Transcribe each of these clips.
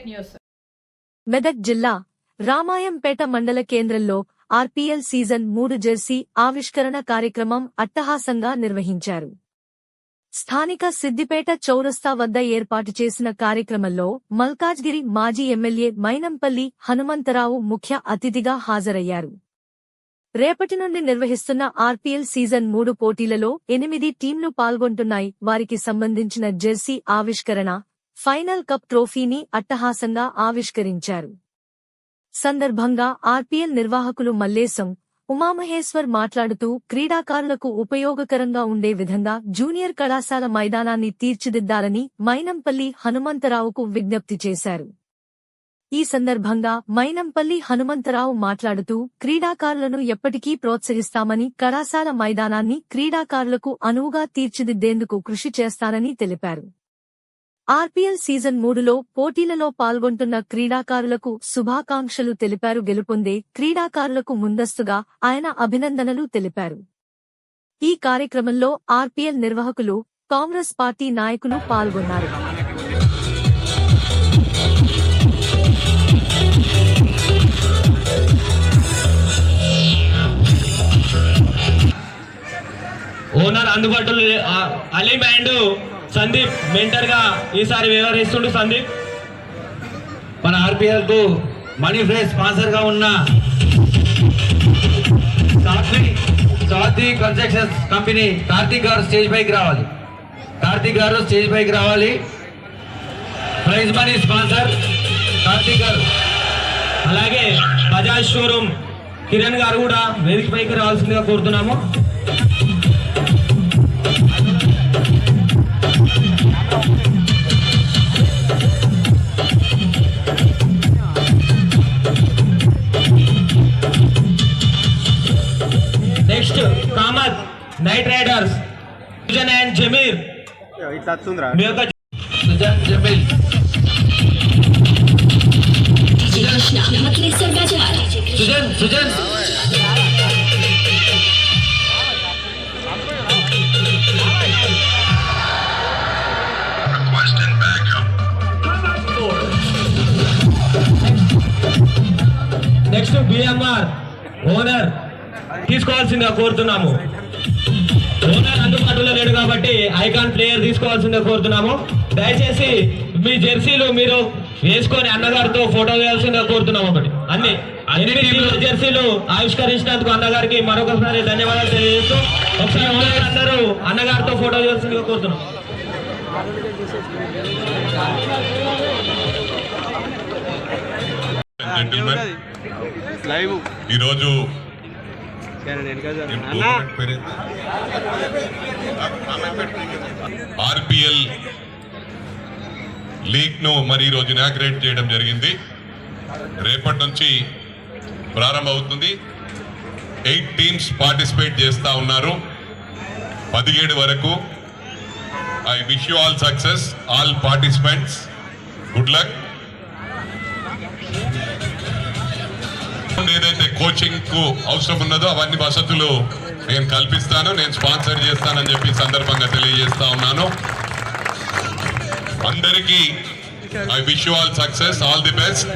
Fake news. Medak జిల్లా రామాయంపేట మండల కేంద్రంలో ఆర్పీఎల్ సీజన్ 3 జెర్సీ ఆవిష్కరణ కార్యక్రమం అట్టహాసంగా నిర్వహించారు. స్థానిక సిద్దిపేట చౌరస్తా వద్ద ఏర్పాటు చేసిన కార్యక్రమంలో మల్కాజ్గిరి మాజీ ఎమ్మెల్యే మైనంపల్లి హనుమంతరావు ముఖ్య అతిథిగా హాజరయ్యారు. రేపటి నుండి నిర్వహిస్తున్న ఆర్పీఎల్ సీజన్ 3 పోటీలలో 8 టీంలు పాల్గొంటున్నాయి. వారికి సంబంధించిన జెర్సీ ఆవిష్కరణ, ఫైనల్ కప్ ట్రోఫీని అట్టహాసంగా ఆవిష్కరించారు. సందర్భంగా ఆర్పీఎల్ నిర్వాహకులు మల్లేశం, ఉమామహేశ్వర్ మాట్లాడుతూ క్రీడాకారులకు ఉపయోగకరంగా ఉండే విధంగా జూనియర్ కళాశాల మైదానాన్ని తీర్చిదిద్దాలని మైనంపల్లి హనుమంతరావుకు విజ్ఞప్తి చేశారు. ఈ సందర్భంగా మైనంపల్లి హనుమంతరావు మాట్లాడుతూ క్రీడాకారులను ఎప్పటికీ ప్రోత్సహిస్తామని, కళాశాల మైదానాన్ని క్రీడాకారులకు అనువుగా తీర్చిదిద్దేందుకు కృషి చేస్తానని తెలిపారు. ఆర్పీఎల్ సీజన్ 3లో పోటీలలో పాల్గొంటున్న క్రీడాకారులకు శుభాకాంక్షలు తెలిపారు. గెలుపొందే క్రీడాకారులకు ముందస్తుగా ఆయన అభినందనలు తెలిపారు. ఈ కార్యక్రమంలో ఆర్పీఎల్ నిర్వాహకులు, కాంగ్రెస్ పార్టీ నాయకులు పాల్గొన్నారు. ఓనర్ అందుబాటులో అలీం అండ్ సందీప్ మెంటర్ గా ఈసారి వ్యవహరిస్తుండు. సందీప్ మన ఆర్పీఎల్ కు మనీ ఫ్రెష్ స్పాన్సర్ గా ఉన్న సాత్వి కన్స్ట్రక్షన్స్ కంపెనీ కార్తీక్ గారు స్టేజ్ పైకి రావాలి. ప్రైజ్ మనీ స్పాన్సర్ కార్తీక్ గారు. అలాగే బజాజ్ షోరూమ్ కిరణ్ గారు కూడా వేదిక పైకి రావాల్సిందిగా కోరుతున్నాము. Next Kamath knight riders Sujan and Zameer. Sujan next BMR owner తీసుకోవాల్సిందిగా కోరుతున్నాము. ఓనర్ అందుబాటులో లేడు కాబట్టి ఐకాన్ ప్లేయర్ తీసుకోవాల్సిందిగా కోరుతున్నాము. దయచేసి మీ జెర్సీలు మీరు వేసుకొని అన్నగారితో ఫోటో వేయాల్సిందిగా కోరుతున్నాము. అన్ని 8 జెర్సీలు ఆవిష్కరించినందుకు అన్నగారికి మరొకసారి ధన్యవాదాలు తెలియజేస్తూ ఒకసారి ఓనర్ అందరూ అన్నగారితో ఫోటో వేయాల్సిందిగా కోరుతున్నాం. ఈరోజు ఆర్పీఎల్ లీగ్ ను మరి ఈరోజు ఇనాగ్రేట్ చేయడం జరిగింది. రేపటి నుంచి ప్రారంభమవుతుంది. 8 టీమ్స్ పార్టిసిపేట్ చేస్తూ ఉన్నారు 17 వరకు. I wish you all success, all participants. Good luck. ఏదైతే కోచింగ్ కు అవసరం ఉన్నదో అవన్నీ వసతులు నేను కల్పిస్తాను, నేను స్పాన్సర్ చేస్తానని చెప్పి సందర్భంగా తెలియజేస్తా ఉన్నాను. అందరికీ I wish you all success, all the best.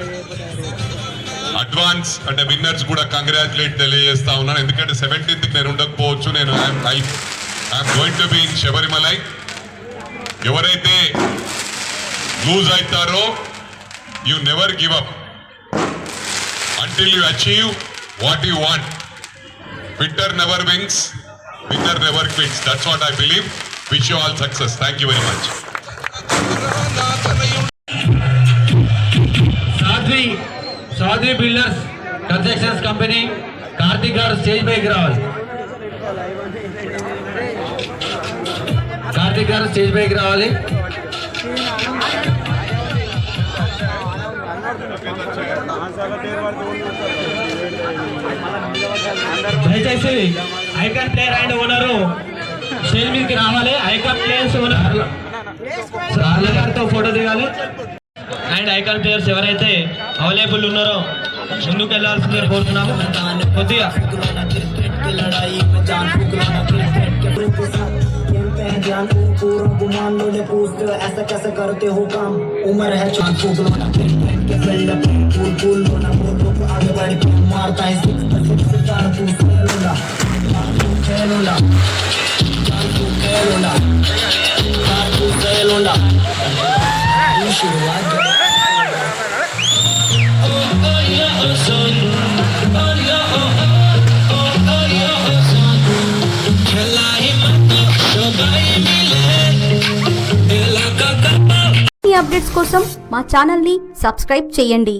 Advance అంటే విన్నర్స్ కూడా కంగ్రాచులేట్ తెలియజేస్తా ఉన్నాను. ఎందుకంటే 17th నేను ఉండకపోవచ్చు. నేను I'm going to be in Sabarimalai. ఎవరైతే లూజ్ అవుతారో you never give up until you achieve what you want. Quitter never wins, winner never quits. That's what I believe. Wish you all success. Thank you very much. Sadhvi builders constructions company Karthik గారు stage పైకి రావాలి. దయచేసి icon player and owner stage మీదకి రావాలి. Icon players owner గారితో photo దిగాలి. And icon players ఎవరైతే available ఉన్నారో ముందుకు వెళ్ళాల్సిందే కోరుతున్నాము. కొద్దిగా हैं ध्यान पूरा गुमान लो ले पूछते हो ऐसा कैसे करते हो काम उम्र है चांद फूक लो ना के फील्ड फूल फूल लो ना बोलो को आगे बढ़ के मारता है सिक्स चार तू खेलो ना तू खेलो ना तू खेलो ना तू खेलो ना ये शुरुआत ఈ అప్డేట్స్ కోసం మా ఛానల్ని సబ్స్క్రైబ్ చేయండి.